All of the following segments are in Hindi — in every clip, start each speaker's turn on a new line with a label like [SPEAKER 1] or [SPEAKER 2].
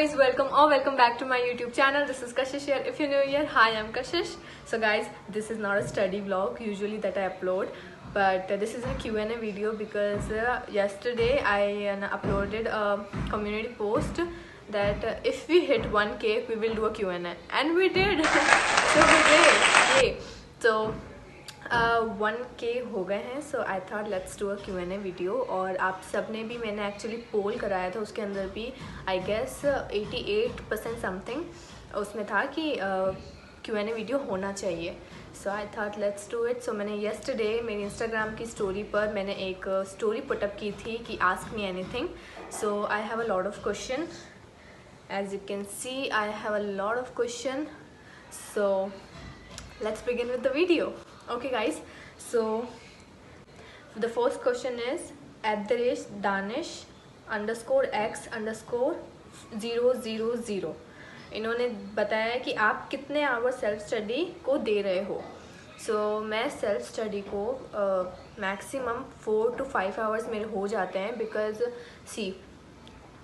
[SPEAKER 1] guys, welcome back to my YouTube channel. This is Kashish here. If you're new here, hi, I'm Kashish. So guys, this is not a study vlog usually that I upload, but this is a Q&A video because yesterday I uploaded a community post that if we hit 1K we will do a Q&A, and we did. So we did. Yay. So 1K हो गए हैं. So I thought let's do a Q&A video. और आप सब ने भी, मैंने एक्चुअली पोल कराया था, उसके अंदर भी आई गेस 88% समथिंग उसमें था कि Q&A वीडियो होना चाहिए. So I thought let's do it. So मैंने येस्टरडे मेरी इंस्टाग्राम की स्टोरी पर मैंने एक स्टोरी पुटअप की थी कि ask me anything. So I have a lot of question. As you can see I have a lot of question. So let's begin with the video. Okay guys, so the first question is @danish_x_000. इन्होंने बताया कि आप कितने आवर सेल्फ स्टडी को दे रहे हो. सो मैं सेल्फ स्टडी को मैक्सिमम 4 to 5 आवर्स मेरे हो जाते हैं. Because see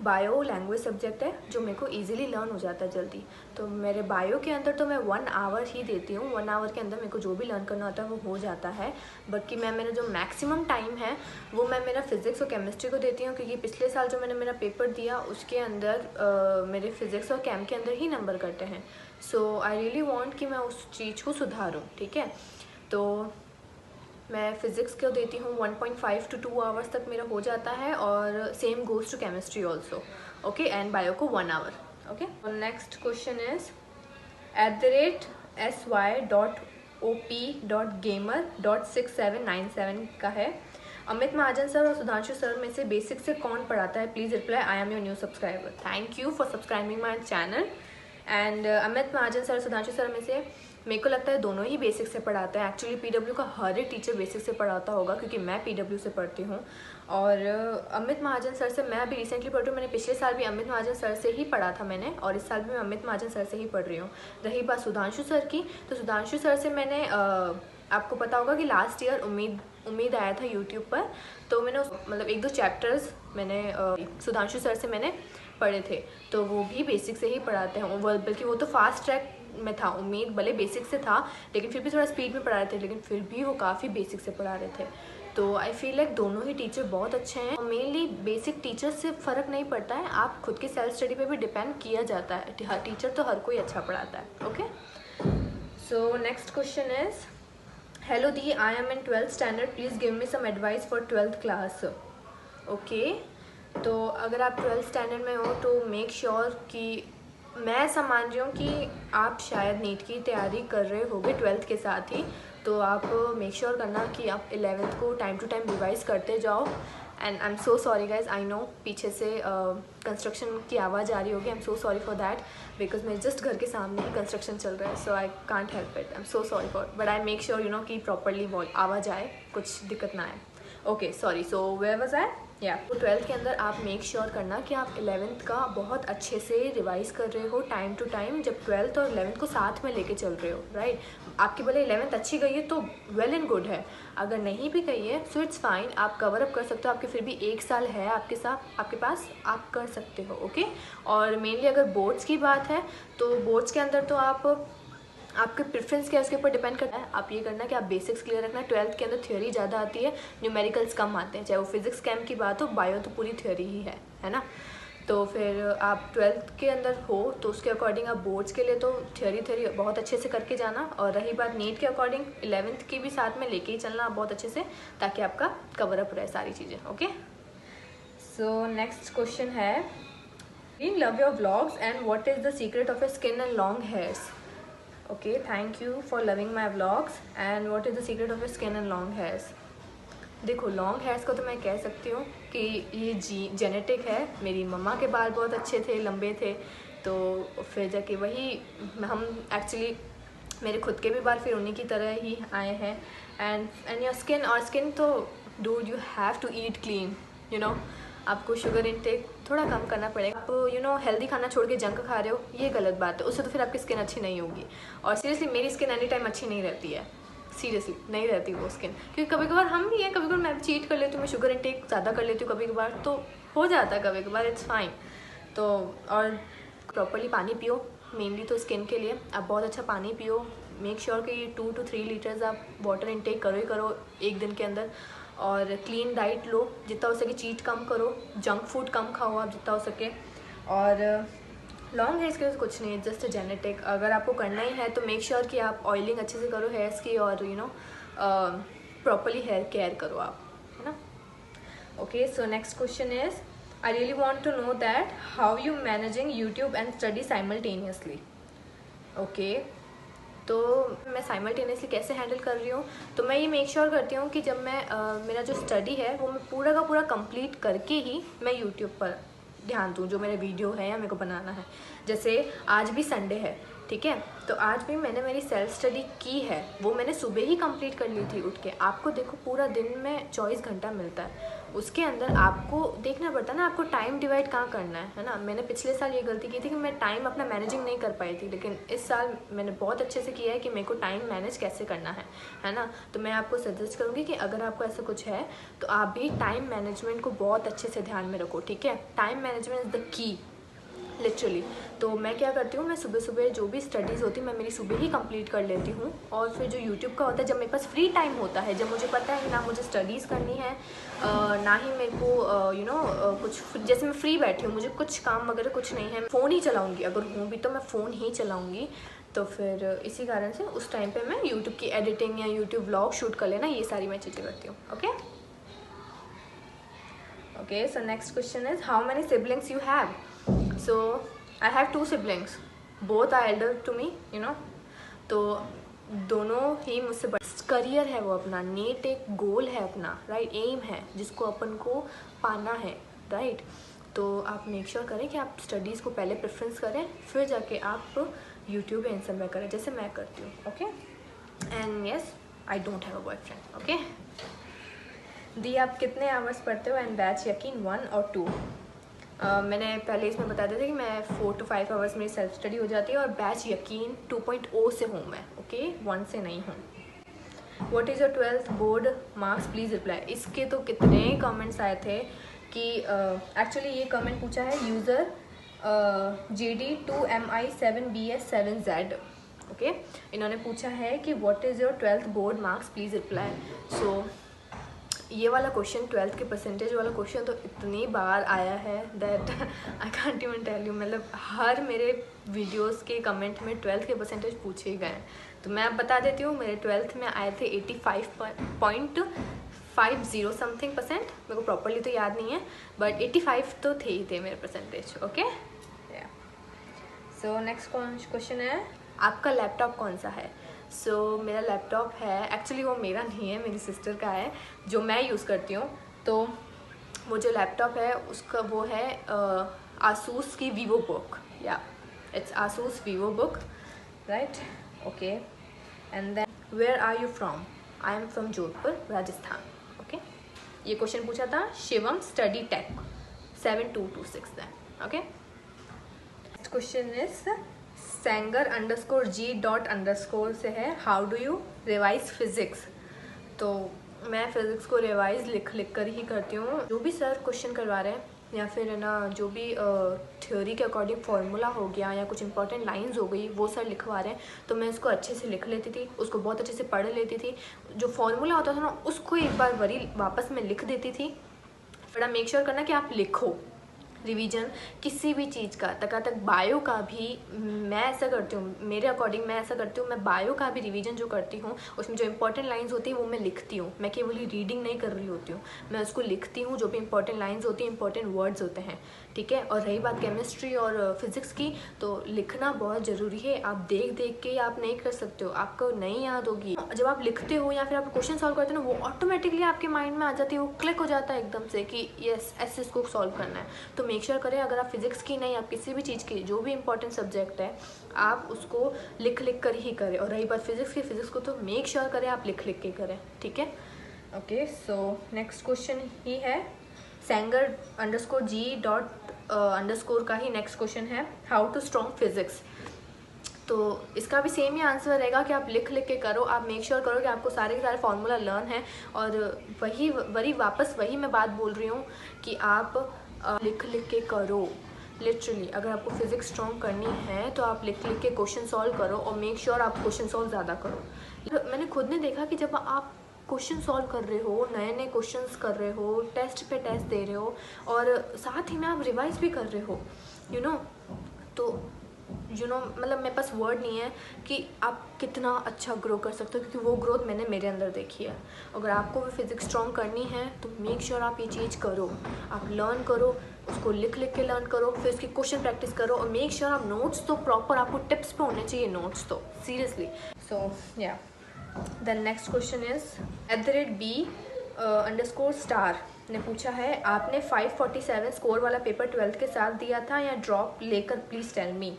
[SPEAKER 1] bio language subject है जो मेरे को इजीली लर्न हो जाता है जल्दी. तो मेरे बायो के अंदर तो मैं 1 आवर ही देती हूँ. 1 आवर के अंदर मेरे को जो भी लर्न करना होता है वो हो जाता है. बाकी मेरा जो मैक्सिमम टाइम है वो मैं मेरा फिज़िक्स और केमिस्ट्री को देती हूँ, क्योंकि पिछले साल जो मैंने मेरा पेपर दिया उसके अंदर मेरे फिज़िक्स और केम के अंदर ही नंबर कटे हैं. सो आई रियली वांट कि मैं उस चीज़ को सुधारूँ. ठीक है, तो मैं फ़िज़िक्स को देती हूँ 1.5 to 2 आवर्स तक मेरा हो जाता है. और same goes to chemistry also. Okay, and bio को 1 hour. Okay, next question is @sy.op.gamer.6797 का है. अमित महाजन सर और सुधांशु सर में से बेसिक से कौन पढ़ाता है? Please reply. I am your new subscriber. Thank you for subscribing my channel. And Amit Mahajan sir, Sudhanshu sir में से मेरे को लगता है दोनों ही बेसिक से पढ़ाते हैं. एक्चुअली पीडब्ल्यू का हर एक टीचर बेसिक से पढ़ाता होगा, क्योंकि मैं पीडब्ल्यू से पढ़ती हूँ. और अमित महाजन सर से मैं अभी रिसेंटली पढ़ रही हूँ. मैंने पिछले साल भी अमित महाजन सर से ही पढ़ा था मैंने, और इस साल भी मैं अमित महाजन सर से ही पढ़ रही हूँ. रही बात सुधांशु सर की, तो सुधांशु सर से मैंने आपको पता होगा कि लास्ट ईयर उम्मीद आया था यूट्यूब पर. तो मैंने मतलब 1-2 चैप्टर्स मैंने सुधांशु सर से मैंने पढ़े थे. तो वो भी बेसिक से ही पढ़ाते हैं. बल्कि वो तो फास्ट ट्रैक में था. उम्मीद भले बेसिक से था, लेकिन फिर भी थोड़ा स्पीड में पढ़ा रहे थे, लेकिन फिर भी वो काफ़ी बेसिक से पढ़ा रहे थे. तो आई फील लाइक दोनों ही टीचर बहुत अच्छे हैं. मेनली बेसिक टीचर से फ़र्क नहीं पड़ता है, आप खुद की सेल्फ स्टडी पे भी डिपेंड किया जाता है. टीचर तो हर कोई अच्छा पढ़ाता है. Okay, so next question is hello दी, I am in 12th standard. Please give me some advice for 12th class. Okay, तो अगर आप 12th स्टैंडर्ड में हो तो मेक श्योर कि मैं ऐसा मान रही हूँ कि आप शायद नीट की तैयारी कर रहे होगे 12th के साथ ही. तो आप मेक श्योर करना कि आप 11th को टाइम टू टाइम रिवाइज करते जाओ. And I am so sorry guys, I know पीछे से कंस्ट्रक्शन की आवाज़ आ रही होगी. I am so sorry for that, because मेरे जस्ट घर के सामने ही कंस्ट्रक्शन चल रहा है. सो I can't help it. I am so sorry for, but I make sure कि प्रॉपरली आवाज़ आए, कुछ दिक्कत ना आए. Okay, sorry. So where was I? या तो 12th के अंदर आप मेक श्योर करना कि आप 11th का बहुत अच्छे से रिवाइज़ कर रहे हो टाइम टू टाइम, जब 12th और 11th को साथ में लेके चल रहे हो. राइट, आपकी भले 11th अच्छी गई है तो वेल एंड गुड है. अगर नहीं भी गई है सो इट्स फाइन, आप कवर अप कर सकते हो. आपके फिर भी 1 साल है आपके पास, आप कर सकते हो. ओके, और मेनली अगर बोर्ड्स की बात है तो बोर्ड्स के अंदर तो आपके प्रेफरेंस क्या है उसके ऊपर डिपेंड करता है. आप ये करना कि आप बेसिक्स क्लियर रखना. 12th के अंदर थ्योरी ज़्यादा आती है, न्यूमेरिकल्स कम आते हैं. चाहे वो फिजिक्स केम की बात हो, बायो तो पूरी थ्योरी ही है ना. तो फिर आप 12th के अंदर हो तो उसके अकॉर्डिंग आप बोर्ड्स के लिए तो थ्योरी बहुत अच्छे से करके जाना. और रही बात नीट के अकॉर्डिंग, 11th की भी साथ में लेके ही चलना बहुत अच्छे से, ताकि आपका कवर अप रहे सारी चीज़ें. ओके, सो नेक्स्ट क्वेश्चन है love your vlogs and what is the secret of your skin and long hairs. Okay, thank you for loving my vlogs. And what is the secret of your skin and long hairs. देखो, लॉन्ग हेयर्स को तो मैं कह सकती हूँ कि ये जेनेटिक है. मेरी मम्मा के बाल बहुत अच्छे थे, लंबे थे, तो फिर जाके वही हम एक्चुअली मेरे खुद के भी बाल फिर उन्हीं की तरह ही आए हैं. एंड योर स्किन तो dude you have to eat clean. आपको शुगर इनटेक थोड़ा कम करना पड़ेगा. आप हेल्दी खाना छोड़ के जंक खा रहे हो, ये गलत बात है. उससे तो फिर आपकी स्किन अच्छी नहीं होगी. और सीरियसली मेरी स्किन एनी टाइम अच्छी नहीं रहती है. सीरियसली नहीं रहती वो स्किन, क्योंकि कभी कभार हम भी हैं, कभी कभार मैं चीट कर लेती हूँ, मैं शुगर इनटेक ज़्यादा कर लेती हूँ कभी कभार, तो हो जाता है कभी कभार. It's fine. तो और प्रॉपर्ली पानी पियो, मेनली तो स्किन के लिए आप बहुत अच्छा पानी पियो। मेक श्योर कि 2 to 3 लीटर्स आप वाटर इनटेक करो ही करो एक दिन के अंदर। और क्लीन डाइट लो, जितना हो सके चीट कम करो, जंक फूड कम खाओ आप जितना हो सके। और लॉन्ग हेयर्स के लिए कुछ नहीं, जस्ट जेनेटिक। अगर आपको करना ही है तो मेक श्योर कि आप ऑयलिंग अच्छे से करो हेयर्स की, और प्रॉपरली हेयर केयर करो आप, है ना। Okay, so next question is, I really want to know that how you managing YouTube and study simultaneously. Okay, तो मैं साइमल्टेनियसली कैसे हैंडल कर रही हूँ, तो मैं ये मेक श्योर करती हूँ कि जब मैं मेरा जो स्टडी है वो मैं पूरा का पूरा कंप्लीट करके ही मैं यूट्यूब पर ध्यान दूँ, जो मेरे वीडियो है या मेरे को बनाना है। जैसे आज भी संडे है, ठीक है, तो आज भी मैंने मेरी सेल्फ स्टडी की है, वो मैंने सुबह ही कंप्लीट कर ली थी उठ के। आपको देखो पूरा दिन में 24 घंटा मिलता है, उसके अंदर आपको देखना पड़ता है ना, आपको टाइम डिवाइड कहाँ करना है ना। मैंने पिछले साल ये गलती की थी कि मैं टाइम अपना मैनेजिंग नहीं कर पाई थी, लेकिन इस साल मैंने बहुत अच्छे से किया है कि मेरे को टाइम मैनेज कैसे करना है ना। तो मैं आपको सजेस्ट करूँगी कि अगर आपको ऐसा कुछ है तो आप भी टाइम मैनेजमेंट को बहुत अच्छे से ध्यान में रखो, ठीक है। Time management is the key, literally. तो मैं क्या करती हूँ, मैं सुबह सुबह जो भी स्टडीज़ होती है मैं मेरी सुबह ही कंप्लीट कर लेती हूँ। और फिर जो यूट्यूब का होता है, जब मेरे पास फ्री टाइम होता है, जब मुझे पता है ना मुझे स्टडीज़ करनी है ना ही मेरे को कुछ, जैसे मैं फ्री बैठी हूँ, मुझे कुछ काम वगैरह कुछ नहीं है, फ़ोन ही चलाऊँगी, अगर हूँ भी तो मैं फ़ोन ही चलाऊँगी। तो फिर इसी कारण से उस टाइम पर मैं यूट्यूब की एडिटिंग या यूट्यूब व्लॉग शूट कर लेना, ये सारी मैं चीज़ें करती हूँ। Okay, so next question is, how many siblings you have. So I have 2 siblings, both are elder to me, तो दोनों ही मुझसे बड़े। करियर है वो अपना, नीट एक गोल है अपना, राइट, एम है जिसको अपन को पाना है, राइट। तो आप मेक श्योर करें कि आप स्टडीज़ को पहले प्रेफरेंस करें, फिर जाके आप यूट्यूब या इन सब में करें, जैसे मैं करती हूँ। Okay, and yes, I don't have a boyfriend. Okay दी, आप कितने आवर्स पढ़ते हो एंड बैच यकीन 1 और 2। मैंने पहले इसमें बता दिया था कि मैं 4 to 5 आवर्स मेरी सेल्फ स्टडी हो जाती है, और बैच यकीन 2.0 से हूँ मैं, ओके 1 से नहीं हूँ। What is your 12th board marks please reply. इसके तो कितने कमेंट्स आए थे कि एक्चुअली ये कमेंट पूछा है यूज़र JD2MI7BS7Z, ओके। इन्होंने पूछा है कि what is your 12th board marks please reply. So ये वाला क्वेश्चन, 12th के परसेंटेज वाला क्वेश्चन तो इतनी बार आया है that I can't even tell you. मतलब हर मेरे वीडियोस के कमेंट में 12th के परसेंटेज पूछे ही गए। तो मैं अब बता देती हूँ, मेरे 12th में आए थे 85.50 समथिंग %। मेरे को प्रॉपरली तो याद नहीं है, बट 85 तो थे ही थे मेरे percentage. Okay, so next question है, आपका लैपटॉप कौन सा है। सो मेरा लैपटॉप है, एक्चुअली वो मेरा नहीं है, मेरी सिस्टर का है, जो मैं यूज़ करती हूँ। तो वो जो लैपटॉप है उसका वो है आसूस की वीवो बुक, या it's Asus Vivo Book, right. Okay, and then where are you from. I am from Jodhpur, Rajasthan. Okay, ये क्वेश्चन पूछा था Shivam study tech 7226 then. Okay, next question is Sanger_G. से है, how do you revise physics. तो मैं फ़िज़िक्स को रिवाइज लिख कर ही करती हूँ। जो भी सर क्वेश्चन करवा रहे हैं या फिर है ना, जो भी थ्योरी के अकॉर्डिंग फार्मूला हो गया या कुछ इंपॉर्टेंट लाइंस हो गई, वो सर लिखवा रहे हैं तो मैं उसको अच्छे से लिख लेती थी, उसको बहुत अच्छे से पढ़ लेती थी। जो फार्मूला होता था ना, उसको एक बार वापस में लिख देती थी। बड़ा मेक श्योर करना कि आप लिखो रिवीजन किसी भी चीज़ का, तक बायो का भी मैं ऐसा करती हूँ, मेरे अकॉर्डिंग मैं ऐसा करती हूँ। मैं बायो का भी रिवीजन जो करती हूँ, उसमें जो इंपॉर्टेंट लाइंस होती हैं वो मैं लिखती हूँ। मैं केवल ही रीडिंग नहीं कर रही होती हूँ, मैं उसको लिखती हूँ। जो भी इंपॉर्टेंट लाइंस होती हैं, इंपॉर्टेंट वर्ड्स होते हैं, ठीक है। और रही बात केमिस्ट्री और फिज़िक्स की, तो लिखना बहुत ज़रूरी है। आप देख देख के आप नहीं कर सकते हो, आपको नहीं याद होगी। जब आप लिखते हो या फिर आप क्वेश्चन सॉल्व करते हो ना, वो ऑटोमेटिकली आपके माइंड में आ जाती है, वो क्लिक हो जाता है एकदम से कि यस ऐसे इसको सॉल्व करना है। तो मेक श्योर करें, अगर आप फिज़िक्स की नहीं, आप किसी भी चीज़ की जो भी इंपॉर्टेंट सब्जेक्ट है, आप उसको लिख कर ही करें। और रही बात फिज़िक्स की, फिज़िक्स को तो मेक श्योर करें आप लिख के करें, ठीक है। ओके, सो नेक्स्ट क्वेश्चन ही है Sanger_G. का ही नेक्स्ट क्वेश्चन है, हाउ टू स्ट्रॉन्ग फिज़िक्स। तो इसका भी सेम ही आंसर रहेगा कि आप लिख के करो। आप मेक श्योर करो कि आपको सारे के सारे फार्मूला लर्न है। और वापस वही मैं बात बोल रही हूँ कि आप लिख के करो। लिटरली अगर आपको फिजिक्स स्ट्रॉन्ग करनी है तो आप लिख लिख के क्वेश्चन सॉल्व करो और मेक श्योर आप क्वेश्चन सॉल्व ज़्यादा करो। मैंने खुद ने देखा कि जब आप क्वेश्चन सॉल्व कर रहे हो, नए नए क्वेश्चंस कर रहे हो, टेस्ट पे टेस्ट दे रहे हो और साथ ही में आप रिवाइज भी कर रहे हो, तो मतलब मेरे पास वर्ड नहीं है कि आप कितना अच्छा ग्रो कर सकते हो, क्योंकि वो ग्रोथ मैंने मेरे अंदर देखी है। अगर आपको भी फिजिक्स स्ट्रॉन्ग करनी है तो मेक श्योर आप ये चीज़ करो, आप लर्न करो, उसको लिख लिख के लर्न करो, फिर उसकी क्वेश्चन प्रैक्टिस करो और मेक श्योर आप नोट्स तो प्रॉपर, आपको टिप्स पे होने चाहिए नोट्स तो सीरियसली। सो या the next question is @b_star ने पूछा है, आपने 547 स्कोर वाला पेपर 12th के साथ दिया था या ड्रॉप लेकर, प्लीज़ टेल मी।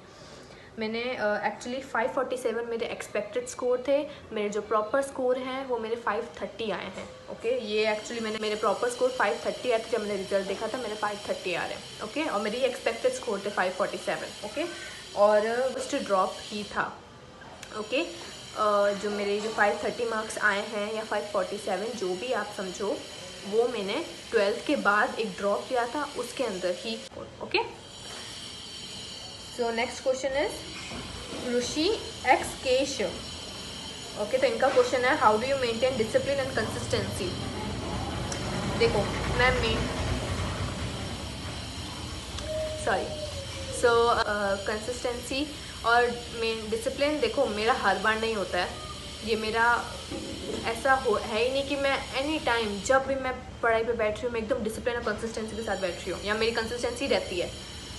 [SPEAKER 1] मैंने एक्चुअली 547 मेरे एक्सपेक्टेड स्कोर थे, मेरे जो प्रॉपर स्कोर हैं वो मेरे 530 आए हैं। ओके ये एक्चुअली मेरे प्रॉपर स्कोर 530 आए थे, जब मैंने रिजल्ट देखा था मेरे 530 आ रहे हैं। ओके और मेरी एक्सपेक्टेड स्कोर थे 547। ओके और जस्ट ड्रॉप ही था। ओके जो मेरे जो 530 मार्क्स आए हैं या 547 जो भी आप समझो, वो मैंने 12th के बाद एक ड्रॉप लिया था उसके अंदर ही। Okay so next question is Rishi x Kesh. Okay तो इनका क्वेश्चन है, how do you maintain discipline and consistency. देखो मैं कंसिस्टेंसी और डिसिप्लिन, देखो मेरा हर बार नहीं होता है, ये मेरा ऐसा है ही नहीं कि मैं एनी टाइम जब भी मैं पढ़ाई पे बैठ रही हूँ मैं एकदम डिसिप्लिन और कंसिस्टेंसी के साथ बैठ रही हूँ या मेरी कंसिस्टेंसी रहती है,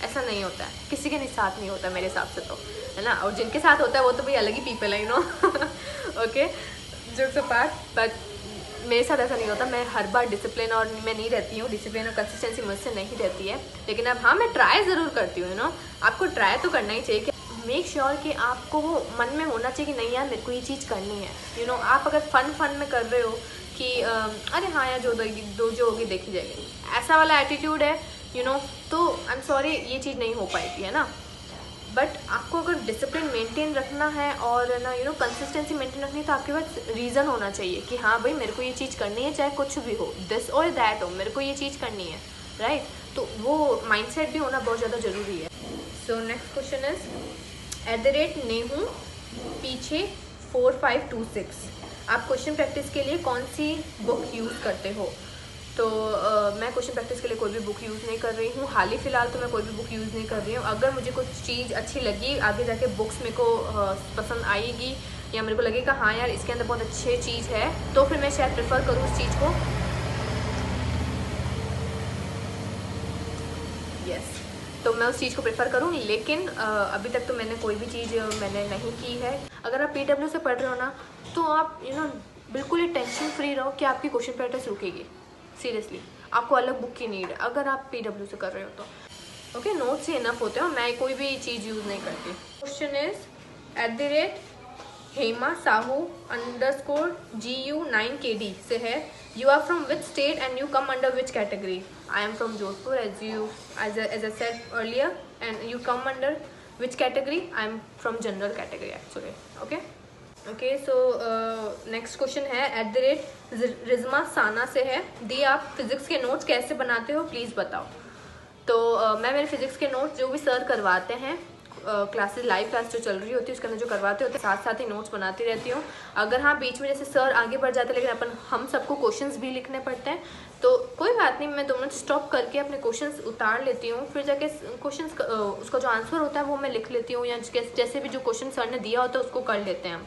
[SPEAKER 1] ऐसा नहीं होता है, किसी के साथ नहीं होता मेरे हिसाब से तो, है ना। और जिनके साथ होता है वो तो भाई अलग ही पीपल है, ओके जोक्स अपार्ट, बट मेरे साथ ऐसा नहीं होता। मैं हर बार डिसिप्लिन और मैं नहीं रहती हूँ, डिसिप्लिन और कंसिस्टेंसी मुझसे नहीं रहती है, लेकिन अब हाँ मैं ट्राई ज़रूर करती हूँ, आपको ट्राई तो करना ही चाहिए कि मेक श्योर कि आपको वो मन में होना चाहिए कि नहीं यार मेरे को ये चीज़ करनी है। आप अगर फन में कर रहे हो कि अरे हाँ यार जो होगी देखी जाएगी, ऐसा वाला एटीट्यूड है तो आई एम सॉरी ये चीज़ नहीं हो पाएगी, है ना। बट आपको अगर डिसिप्लिन मेंटेन रखना है और ना कंसिस्टेंसी मेंटेन रखनी है तो आपके पास रीज़न होना चाहिए कि हाँ भाई मेरे को ये चीज़ करनी है, चाहे कुछ भी हो, दिस और दैट हो, मेरे को ये चीज़ करनी है, राइट। तो वो माइंडसेट भी होना बहुत ज़्यादा ज़रूरी है। सो नेक्स्ट क्वेश्चन इज @नेहू पीछे 4526। आप क्वेश्चन प्रैक्टिस के लिए कौन सी बुक यूज़ करते हो। तो मैं क्वेश्चन प्रैक्टिस के लिए कोई भी बुक यूज़ नहीं कर रही हूँ, हाल ही फ़िलहाल तो मैं कोई भी बुक यूज़ नहीं कर रही हूँ। अगर मुझे कुछ चीज़ अच्छी लगी, आगे जाके बुक्स मेरे को पसंद आएगी या मेरे को लगेगा हाँ यार इसके अंदर बहुत अच्छी चीज़ है, तो फिर मैं शायद प्रेफर करूँ उस चीज़ को। यस तो मैं उस चीज़ को प्रेफर करूँ, लेकिन अभी तक तो मैंने कोई भी चीज़ मैंने नहीं की है। अगर आप PW से पढ़ रहे हो ना तो आप बिल्कुल ही टेंशन फ्री रहो कि आपकी क्वेश्चन प्रैक्टिस रुकेगी। सीरियसली आपको अलग बुक की नीड है अगर आप PW से कर रहे हो तो। ओके नोट्स से इनफ होते हैं, मैं कोई भी चीज़ यूज़ नहीं करती। Question is @Hema Sahu _GU9KD से है, you are from which state and you come under which category. I am from Jodhpur as I said earlier, and you come under which category? I am from general category actually. Okay so next question है @रिजमा साना से है, दी आप फिजिक्स के नोट्स कैसे बनाते हो प्लीज़ बताओ। तो मैं मेरे फिजिक्स के नोट्स जो भी सर करवाते हैं, क्लासेस लाइव क्लास जो चल रही होती है उसके अंदर जो करवाते होते हैं, साथ साथ ही नोट्स बनाती रहती हूँ। अगर हाँ बीच में जैसे सर आगे बढ़ जाते हैं लेकिन हम सबको क्वेश्चंस भी लिखने पड़ते हैं, तो कोई बात नहीं, मैं 2 मिनट स्टॉप करके अपने क्वेश्चंस उतार लेती हूँ, फिर जाके क्वेश्चंस उसका जो आंसर होता है वो मैं लिख लेती हूँ, या जैसे भी जो क्वेश्चन सर ने दिया होता है उसको कर लेते हैं हम।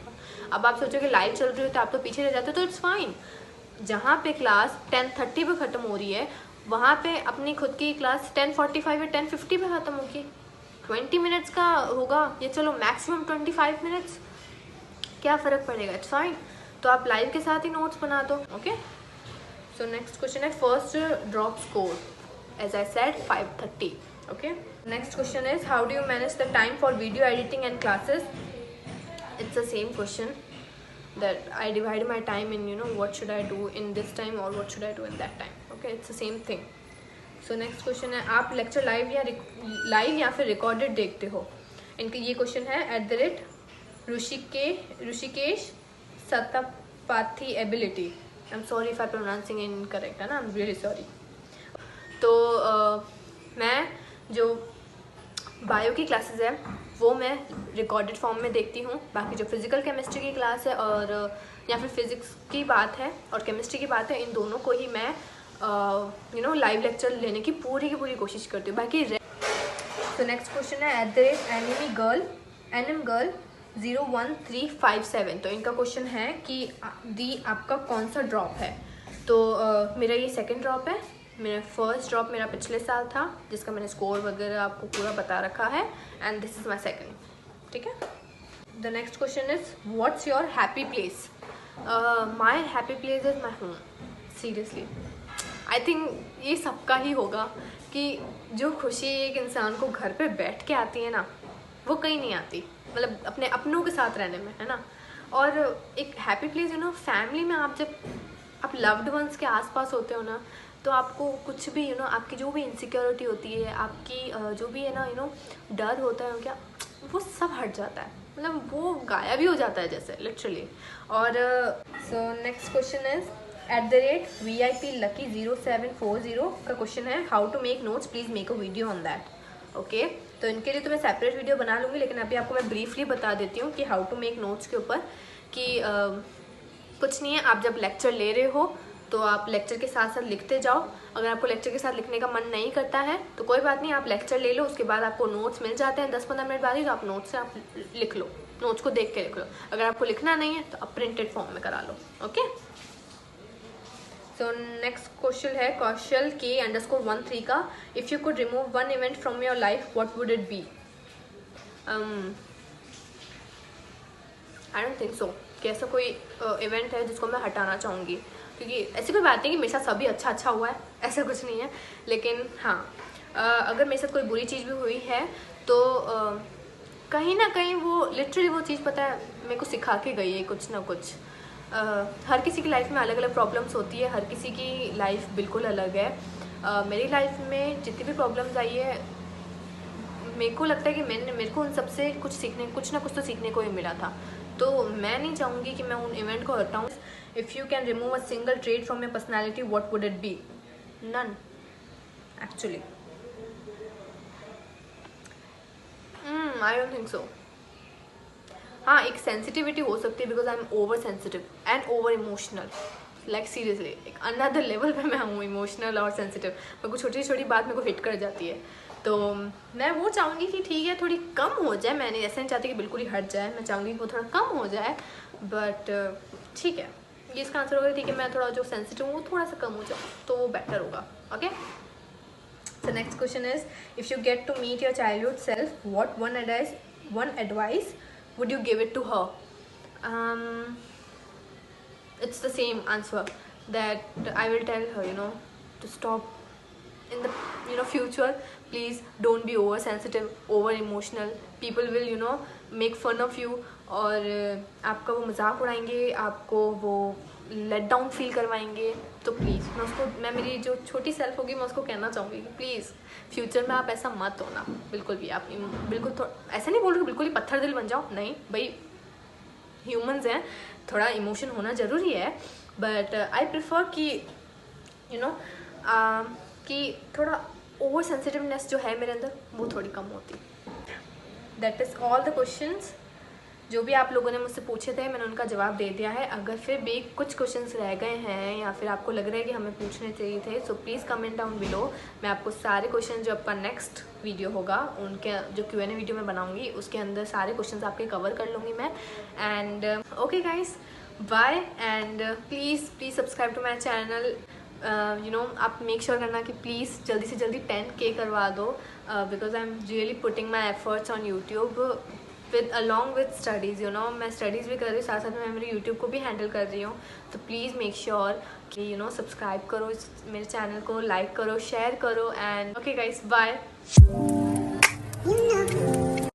[SPEAKER 1] अब आप सोचो कि लाइव चल रही हो तो आप तो पीछे रह जाते हो, तो इट्स फाइन। जहाँ पे क्लास 10:30 पे ख़त्म हो रही है वहाँ पे अपनी खुद की क्लास 10:45 या 10:50 पे ख़त्म होगी, 20 मिनट्स का होगा या चलो मैक्सिमम 25 मिनट्स, क्या फ़र्क पड़ेगा, इट्स फाइन। तो आप लाइव के साथ ही नोट्स बना दो। ओके सो नेक्स्ट क्वेश्चन है first drop score, as I said 530। Okay next question is how do you manage the time for video editing and classes. It's the same question that I divide my time in what should I do in this time or what should I do in that time. Okay it's the same thing. So next question है आप लेक्चर लाइव या फिर रिकॉर्डेड देखते हो। इनके ये क्वेश्चन है Rishikesh Satpathy ability. I am sorry if I pronouncing incorrect, है ना, आई एम रियली सॉरी। तो मैं जो बायो की क्लासेस है वो मैं रिकॉर्डेड फॉर्म में देखती हूँ। बाकी जो फिज़िकल केमिस्ट्री की क्लास है और या फिर फिज़िक्स की बात है और केमिस्ट्री की बात है, इन दोनों को ही मैं लाइव लेक्चर लेने की पूरी कोशिश करती हूँ। बाकी तो नेक्स्ट क्वेश्चन है एनिम गर्ल 01357। तो इनका क्वेश्चन है कि दी आपका कौन सा ड्रॉप है। तो मेरा ये सेकंड ड्रॉप है। मेरा फर्स्ट ड्रॉप मेरा पिछले साल था जिसका मैंने स्कोर वगैरह आपको पूरा बता रखा है, and this is my second. ठीक है। The next question is what's your happy place. My happy place is my home. Seriously I think ये सबका ही होगा कि जो खुशी एक इंसान को घर पे बैठ के आती है ना, वो कहीं नहीं आती, मतलब अपने अपनों के साथ रहने में, है ना। और एक हैप्पी प्लेस फैमिली में आप जब आप लव्ड वंस के आसपास होते हो ना, तो आपको कुछ भी आपकी जो भी इनसिक्योरिटी होती है, आपकी जो भी है ना डर होता है क्या, वो सब हट जाता है, मतलब वो गायब ही हो जाता है जैसे लिटरली। और सो नेक्स्ट क्वेश्चन इज @VIP_Lucky0740 का क्वेश्चन है how to make notes, please make a video on that. Okay, तो इनके लिए तो मैं सेपरेट वीडियो बना लूँगी, लेकिन अभी आपको मैं ब्रीफली बता देती हूँ कि हाउ टू मेक नोट्स के ऊपर कि कुछ नहीं है। आप जब लेक्चर ले रहे हो तो आप लेक्चर के साथ साथ लिखते जाओ। अगर आपको लेक्चर के साथ लिखने का मन नहीं करता है तो कोई बात नहीं, आप लेक्चर ले लो, उसके बाद आपको नोट्स मिल जाते हैं 10-15 मिनट बाद ही, तो आप नोट्स से आप लिख लो, नोट्स को देख के लिख लो। अगर आपको लिखना नहीं है तो आप प्रिंटेड फॉर्म में करा लो। ओके, सो नेक्स्ट क्वेश्चन है कौशल K_13 का, if you could remove one event from your life what would it B. I don't think सो कि ऐसा कोई इवेंट है जिसको मैं हटाना चाहूँगी, क्योंकि ऐसी कोई बात नहीं कि मेरे साथ सभी अच्छा हुआ है, ऐसा कुछ नहीं है। लेकिन हाँ, अगर मेरे साथ कोई बुरी चीज़ भी हुई है तो कहीं ना कहीं वो लिटरली वो चीज़ पता है मेरे को सिखा के गई है कुछ ना कुछ। हर किसी की लाइफ में अलग अलग प्रॉब्लम्स होती है, हर किसी की लाइफ बिल्कुल अलग है। मेरी लाइफ में जितनी भी प्रॉब्लम्स आई है, मेरे को लगता है कि मेरे को उन सबसे कुछ ना कुछ तो सीखने को ही मिला था। तो मैं नहीं चाहूँगी कि मैं उन इवेंट को हटाऊँ। If you can remove a single trait from your personality what would it be. None actually. I don't think so. हाँ, एक सेंसिटिविटी हो सकती है because I am over sensitive and over emotional, like seriously एक अनदर लेवल पे मैं हूँ इमोशनल और सेंसिटिव। मेरे को छोटी छोटी बात मेरे को हिट कर जाती है, तो मैं वो चाहूँगी कि ठीक है थोड़ी कम हो जाए। मैंने ऐसा नहीं चाहती कि बिल्कुल ही हट जाए, मैं चाहूँगी कि वो थोड़ा कम हो जाए, बट ठीक है, ये इसका आंसर होगा। ठीक है, मैं थोड़ा जो सेंसिटिव हूँ वो थोड़ा सा कम हो जाए तो वो बेटर होगा। Okay, so next question is if you get to meet your childhood self what one advice would you give it to her? It's the same answer that I will tell her, to stop in the future. Please don't be over sensitive, over emotional. People will make fun of you और आपका वो मजाक उड़ाएंगे, आपको वो लेट डाउन फील करवाएंगे। तो प्लीज़ मैं मेरी जो छोटी सेल्फ होगी मैं उसको कहना चाहूँगी कि प्लीज़ फ्यूचर में आप ऐसा मत होना बिल्कुल भी। आप बिल्कुल ऐसा नहीं बोल रही बिल्कुल ही पत्थर दिल बन जाओ, नहीं भाई, ह्यूमंस हैं, थोड़ा इमोशन होना ज़रूरी है, बट आई प्रिफर कि कि थोड़ा ओवर सेंसिटिवनेस जो है मेरे अंदर वो थोड़ी कम होती। That is all the questions जो भी आप लोगों ने मुझसे पूछे थे, मैंने उनका जवाब दे दिया है। अगर फिर भी कुछ क्वेश्चंस रह गए हैं या फिर आपको लग रहा है कि हमें पूछने चाहिए थे, so please comment down below. मैं आपको सारे क्वेश्चन जो आपका नेक्स्ट वीडियो होगा उनके जो Q&A वीडियो मैं बनाऊंगी उसके अंदर सारे क्वेश्चंस आपके कवर कर लूँगी मैं। And okay guys, bye, and please subscribe to my channel. आप मेक श्योर करना कि प्लीज़ जल्दी से जल्दी 10K करवा दो, because I am really putting my efforts on YouTube along with studies. मैं स्टडीज़ भी कर रही हूँ, साथ साथ मैं मेरे यूट्यूब को भी हैंडल कर रही हूँ। तो प्लीज़ मेक श्योर कि सब्सक्राइब करो मेरे चैनल को, लाइक करो, शेयर करो, एंड ओके गाइस, बाय।